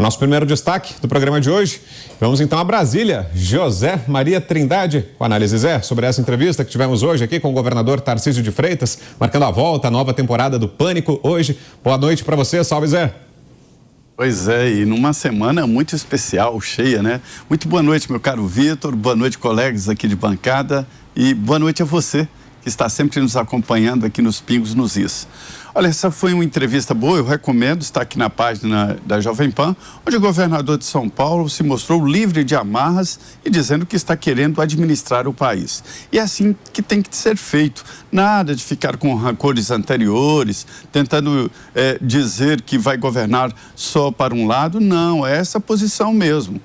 Nosso primeiro destaque do programa de hoje. Vamos então a Brasília. José Maria Trindade, com análise Zé, sobre essa entrevista que tivemos hoje aqui com o governador Tarcísio de Freitas, marcando a volta, a nova temporada do Pânico hoje. Boa noite para você, salve Zé. Pois é, e numa semana muito especial, cheia, né? Muito boa noite, meu caro Vitor, boa noite, colegas aqui de bancada, e boa noite a você, que está sempre nos acompanhando aqui nos Pingos nos Is. Olha, essa foi uma entrevista boa, eu recomendo, está aqui na página da Jovem Pan, onde o governador de São Paulo se mostrou livre de amarras e dizendo que está querendo administrar o país. E é assim que tem que ser feito, nada de ficar com rancores anteriores, tentando dizer que vai governar só para um lado, não, é essa posição mesmo.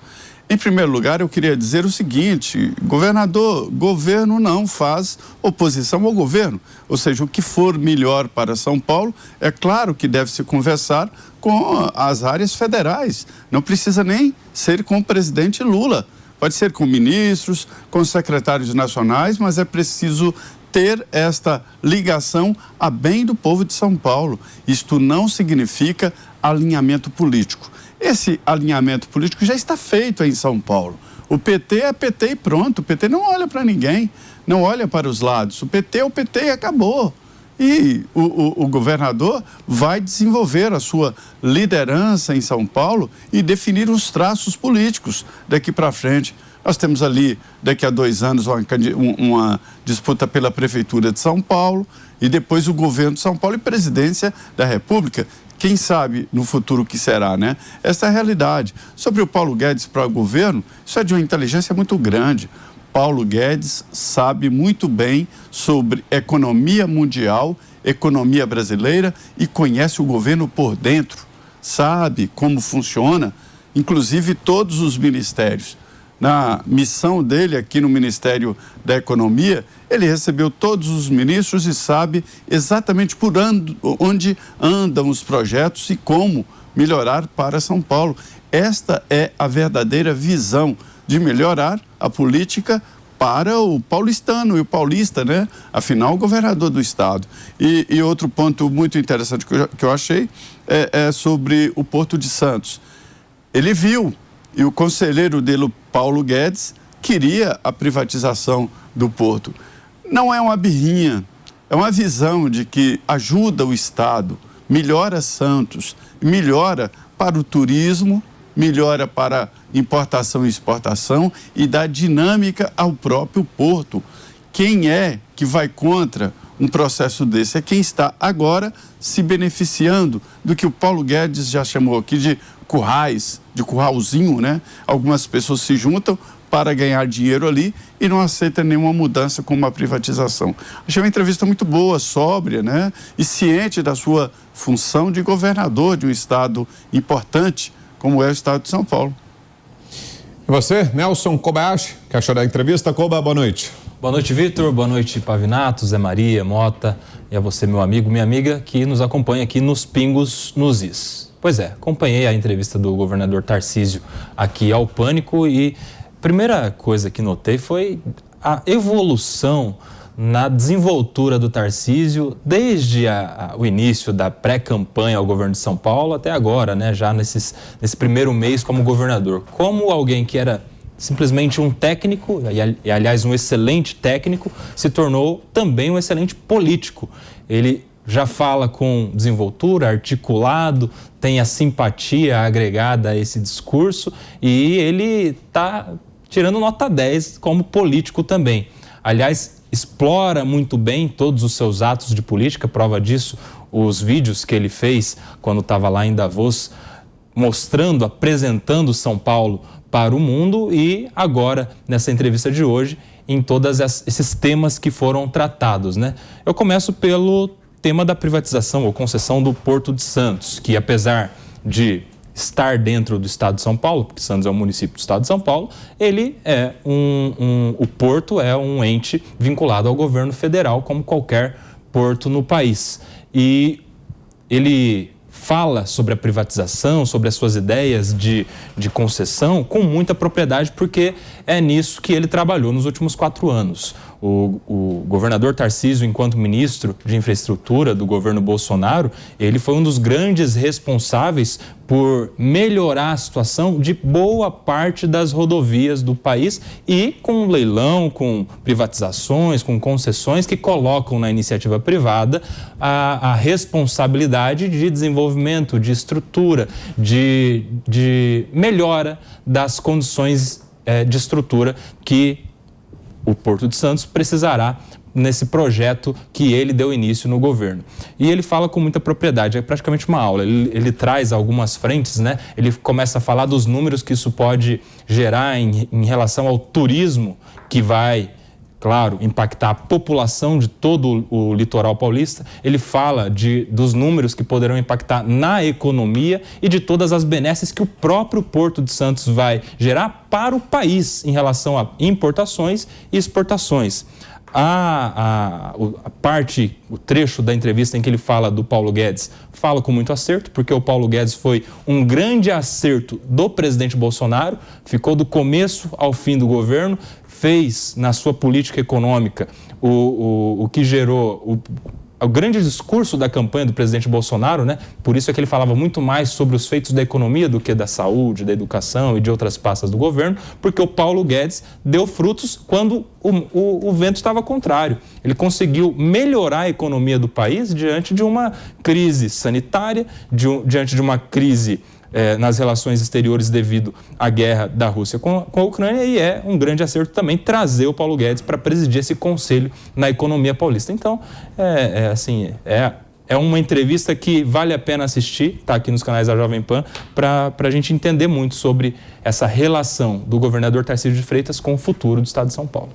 Em primeiro lugar, eu queria dizer o seguinte, governador, governo não faz oposição ao governo. Ou seja, o que for melhor para São Paulo, é claro que deve se conversar com as áreas federais. Não precisa nem ser com o presidente Lula. Pode ser com ministros, com secretários nacionais, mas é preciso ter esta ligação a bem do povo de São Paulo. Isto não significa alinhamento político. Esse alinhamento político já está feito em São Paulo. O PT é PT e pronto. O PT não olha para ninguém, não olha para os lados. O PT é o PT e acabou. E o governador vai desenvolver a sua liderança em São Paulo e definir os traços políticos daqui para frente. Nós temos ali, daqui a 2 anos, uma disputa pela Prefeitura de São Paulo e depois o governo de São Paulo e presidência da República. Quem sabe no futuro o que será, né? Essa é a realidade. Sobre o Paulo Guedes para o governo, isso é de uma inteligência muito grande. Paulo Guedes sabe muito bem sobre economia mundial, economia brasileira e conhece o governo por dentro. Sabe como funciona, inclusive todos os ministérios. Na missão dele aqui no Ministério da Economia, ele recebeu todos os ministros e sabe exatamente por onde andam os projetos e como melhorar para São Paulo. Esta é a verdadeira visão de melhorar a política para o paulistano e o paulista, né? Afinal, o governador do estado. E outro ponto muito interessante que eu achei é sobre o Porto de Santos. Ele viu, e o conselheiro dele, Paulo Guedes, queria a privatização do porto. Não é uma birrinha, é uma visão de que ajuda o Estado, melhora Santos, melhora para o turismo, melhora para importação e exportação e dá dinâmica ao próprio porto. Quem é que vai contra um processo desse? É quem está agora se beneficiando do que o Paulo Guedes já chamou aqui de currais, de curralzinho, né? Algumas pessoas se juntam para ganhar dinheiro ali e não aceitam nenhuma mudança com uma privatização. Achei uma entrevista muito boa, sóbria, né? E ciente da sua função de governador de um estado importante, como é o estado de São Paulo. E você, Nelson Kobayashi, que achou da entrevista? Koba, boa noite. Boa noite, Vitor. Boa noite, Pavinato, Zé Maria, Mota e a você, meu amigo, minha amiga, que nos acompanha aqui nos Pingos nos Is. Pois é, acompanhei a entrevista do governador Tarcísio aqui ao Pânico e a primeira coisa que notei foi a evolução na desenvoltura do Tarcísio desde o início da pré-campanha ao governo de São Paulo até agora, né? Já nesse primeiro mês como governador. Como alguém que era simplesmente um técnico, e aliás um excelente técnico, se tornou também um excelente político. Ele já fala com desenvoltura, articulado, tem a simpatia agregada a esse discurso e ele está tirando nota 10 como político também. Aliás, explora muito bem todos os seus atos de política, prova disso os vídeos que ele fez quando estava lá em Davos, mostrando, apresentando São Paulo para o mundo e agora, nessa entrevista de hoje, em todos esses temas que foram tratados, né? Eu começo pelo tema da privatização ou concessão do Porto de Santos, que apesar de estar dentro do estado de São Paulo, porque Santos é um município do estado de São Paulo, ele é o porto é um ente vinculado ao governo federal, como qualquer porto no país. E ele fala sobre a privatização, sobre as suas ideias de concessão com muita propriedade, porque é nisso que ele trabalhou nos últimos 4 anos. O governador Tarcísio, enquanto ministro de infraestrutura do governo Bolsonaro, ele foi um dos grandes responsáveis por melhorar a situação de boa parte das rodovias do país e com leilão, com privatizações, com concessões que colocam na iniciativa privada a responsabilidade de desenvolvimento, de estrutura, de melhora das condições de estrutura que o Porto de Santos precisará nesse projeto que ele deu início no governo. E ele fala com muita propriedade, é praticamente uma aula. Ele traz algumas frentes, né? Ele começa a falar dos números que isso pode gerar em relação ao turismo, que vai, claro, impactar a população de todo o litoral paulista. Ele fala dos números que poderão impactar na economia e de todas as benesses que o próprio Porto de Santos vai gerar para o país em relação a importações e exportações. O trecho da entrevista em que ele fala do Paulo Guedes, fala com muito acerto, porque o Paulo Guedes foi um grande acerto do presidente Bolsonaro, ficou do começo ao fim do governo, fez na sua política econômica o que gerou o grande discurso da campanha do presidente Bolsonaro, né? Por isso é que ele falava muito mais sobre os feitos da economia do que da saúde, da educação e de outras pastas do governo, porque o Paulo Guedes deu frutos quando o vento estava contrário. Ele conseguiu melhorar a economia do país diante de uma crise sanitária, diante de uma crise nas relações exteriores devido à guerra da Rússia com a Ucrânia, e é um grande acerto também trazer o Paulo Guedes para presidir esse conselho na economia paulista. Então, é uma entrevista que vale a pena assistir, está aqui nos canais da Jovem Pan, para a gente entender muito sobre essa relação do governador Tarcísio de Freitas com o futuro do estado de São Paulo.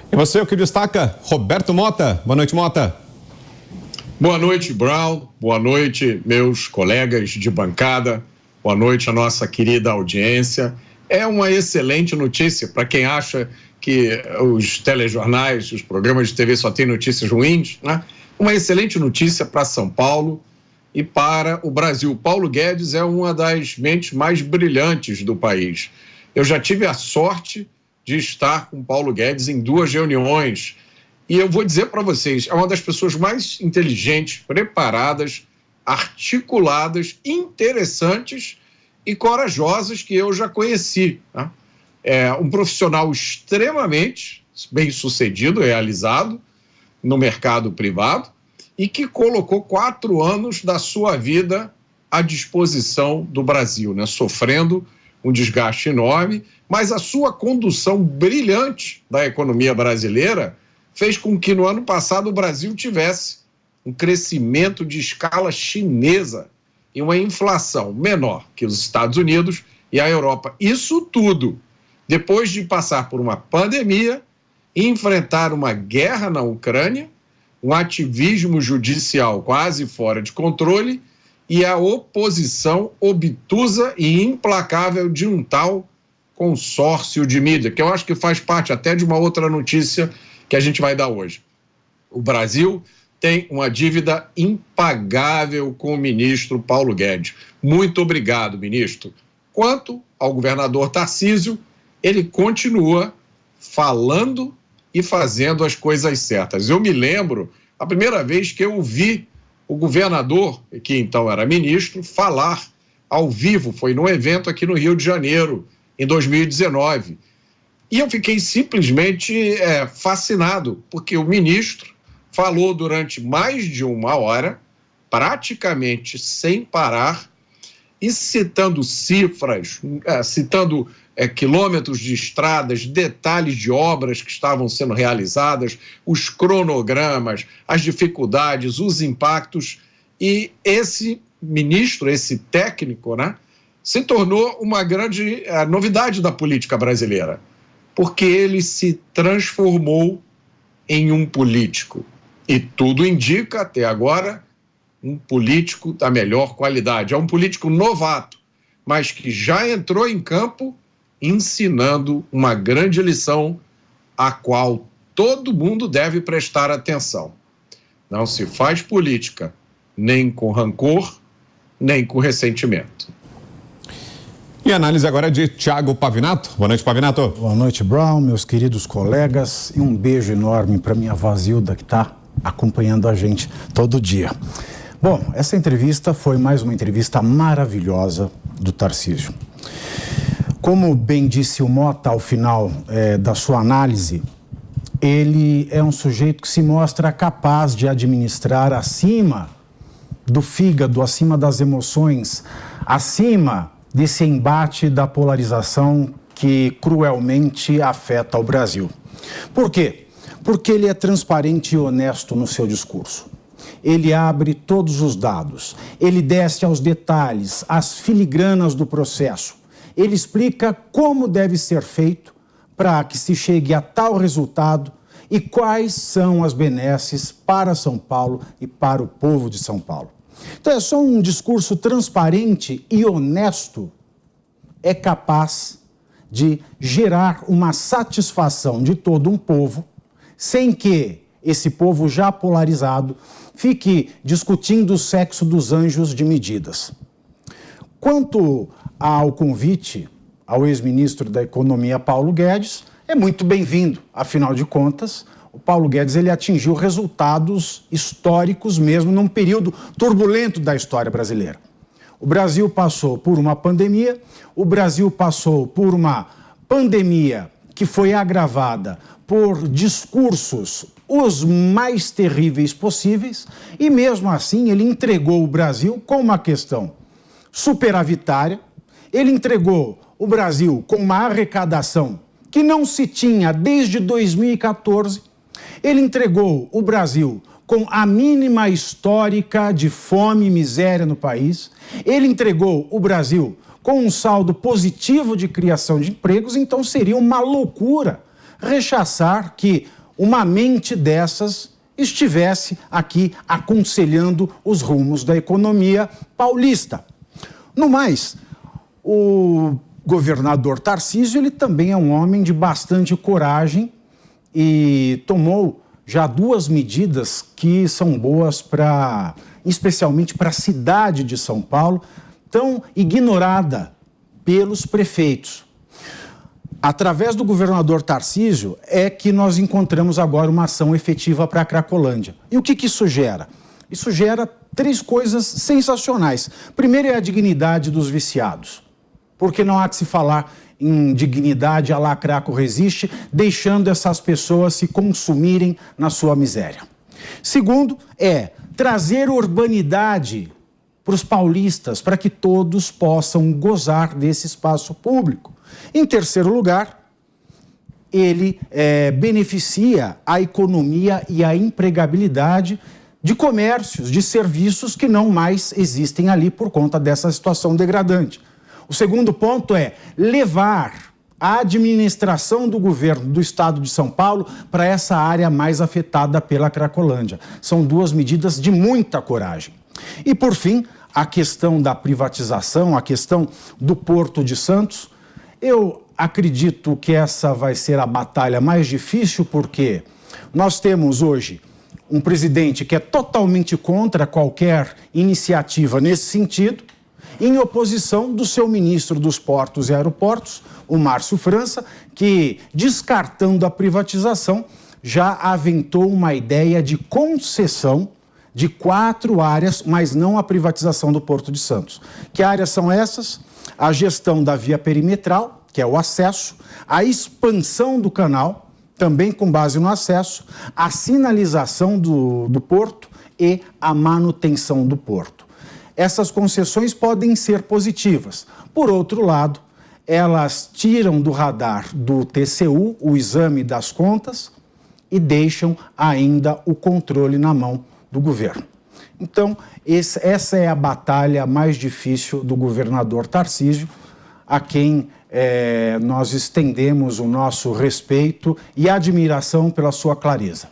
E você, o que destaca? Roberto Mota. Boa noite, Mota. Boa noite, Brown. Boa noite, meus colegas de bancada. Boa noite à nossa querida audiência. É uma excelente notícia para quem acha que os telejornais, os programas de TV só têm notícias ruins, né? Uma excelente notícia para São Paulo e para o Brasil. Paulo Guedes é uma das mentes mais brilhantes do país. Eu já tive a sorte de estar com Paulo Guedes em 2 reuniões. E eu vou dizer para vocês, é uma das pessoas mais inteligentes, preparadas, articuladas, interessantes e corajosas que eu já conheci, né? É um profissional extremamente bem-sucedido, realizado no mercado privado e que colocou 4 anos da sua vida à disposição do Brasil, né? Sofrendo um desgaste enorme, mas a sua condução brilhante da economia brasileira fez com que no ano passado o Brasil tivesse um crescimento de escala chinesa e uma inflação menor que os Estados Unidos e a Europa. Isso tudo depois de passar por uma pandemia, enfrentar uma guerra na Ucrânia, um ativismo judicial quase fora de controle e a oposição obtusa e implacável de um tal consórcio de mídia, que eu acho que faz parte até de uma outra notícia que a gente vai dar hoje. O Brasil tem uma dívida impagável com o ministro Paulo Guedes. Muito obrigado, ministro. Quanto ao governador Tarcísio, ele continua falando e fazendo as coisas certas. Eu me lembro, a primeira vez que eu ouvi o governador, que então era ministro, falar ao vivo, foi num evento aqui no Rio de Janeiro, em 2019. E eu fiquei simplesmente fascinado, porque o ministro falou durante mais de 1 hora, praticamente sem parar, e citando cifras, citando quilômetros de estradas, detalhes de obras que estavam sendo realizadas, os cronogramas, as dificuldades, os impactos. E esse ministro, esse técnico, né, se tornou uma grande novidade da política brasileira, porque ele se transformou em um político. E tudo indica, até agora, um político da melhor qualidade. É um político novato, mas que já entrou em campo ensinando uma grande lição a qual todo mundo deve prestar atenção. Não se faz política nem com rancor, nem com ressentimento. E análise agora de Thiago Pavinato. Boa noite, Pavinato. Boa noite, Brown, meus queridos colegas, e um beijo enorme para minha Vasilda, que está acompanhando a gente todo dia. Bom, essa entrevista foi mais uma entrevista maravilhosa do Tarcísio. Como bem disse o Mota ao final da sua análise, ele é um sujeito que se mostra capaz de administrar acima do fígado, acima das emoções, acima desse embate da polarização que cruelmente afeta o Brasil. Por quê? Porque ele é transparente e honesto no seu discurso. Ele abre todos os dados, ele desce aos detalhes, às filigranas do processo. Ele explica como deve ser feito para que se chegue a tal resultado e quais são as benesses para São Paulo e para o povo de São Paulo. Então, é só um discurso transparente e honesto é capaz de gerar uma satisfação de todo um povo, sem que esse povo já polarizado fique discutindo o sexo dos anjos de medidas. Quanto ao convite ao ex-ministro da Economia, Paulo Guedes, é muito bem-vindo. Afinal de contas, o Paulo Guedes ele atingiu resultados históricos mesmo num período turbulento da história brasileira. O Brasil passou por uma pandemia, que foi agravada por discursos os mais terríveis possíveis, e mesmo assim ele entregou o Brasil com uma questão superavitária, ele entregou o Brasil com uma arrecadação que não se tinha desde 2014, ele entregou o Brasil com a mínima histórica de fome e miséria no país, ele entregou o Brasil com um saldo positivo de criação de empregos, então seria uma loucura rechaçar que uma mente dessas estivesse aqui aconselhando os rumos da economia paulista. No mais, o governador Tarcísio, ele também é um homem de bastante coragem e tomou já 2 medidas que são boas especialmente para a cidade de São Paulo, tão ignorada pelos prefeitos. Através do governador Tarcísio é que nós encontramos agora uma ação efetiva para a Cracolândia. E o que isso gera? Isso gera 3 coisas sensacionais. Primeiro é a dignidade dos viciados, porque não há que se falar em dignidade, a lá Craco resiste, deixando essas pessoas se consumirem na sua miséria. Segundo é trazer urbanidade para os paulistas, para que todos possam gozar desse espaço público. Em terceiro lugar, ele beneficia a economia e a empregabilidade de comércios, de serviços que não mais existem ali por conta dessa situação degradante. O segundo ponto é levar a administração do governo do estado de São Paulo para essa área mais afetada pela Cracolândia. São 2 medidas de muita coragem. E, por fim, a questão da privatização, a questão do Porto de Santos. Eu acredito que essa vai ser a batalha mais difícil, porque nós temos hoje um presidente que é totalmente contra qualquer iniciativa nesse sentido, em oposição do seu ministro dos Portos e Aeroportos, o Márcio França, que, descartando a privatização, já aventou uma ideia de concessão de 4 áreas, mas não a privatização do Porto de Santos. Que áreas são essas? A gestão da via perimetral, que é o acesso, a expansão do canal, também com base no acesso, a sinalização do porto e a manutenção do porto. Essas concessões podem ser positivas. Por outro lado, elas tiram do radar do TCU o exame das contas e deixam ainda o controle na mão do governo. Então, essa é a batalha mais difícil do governador Tarcísio, a quem nós estendemos o nosso respeito e admiração pela sua clareza.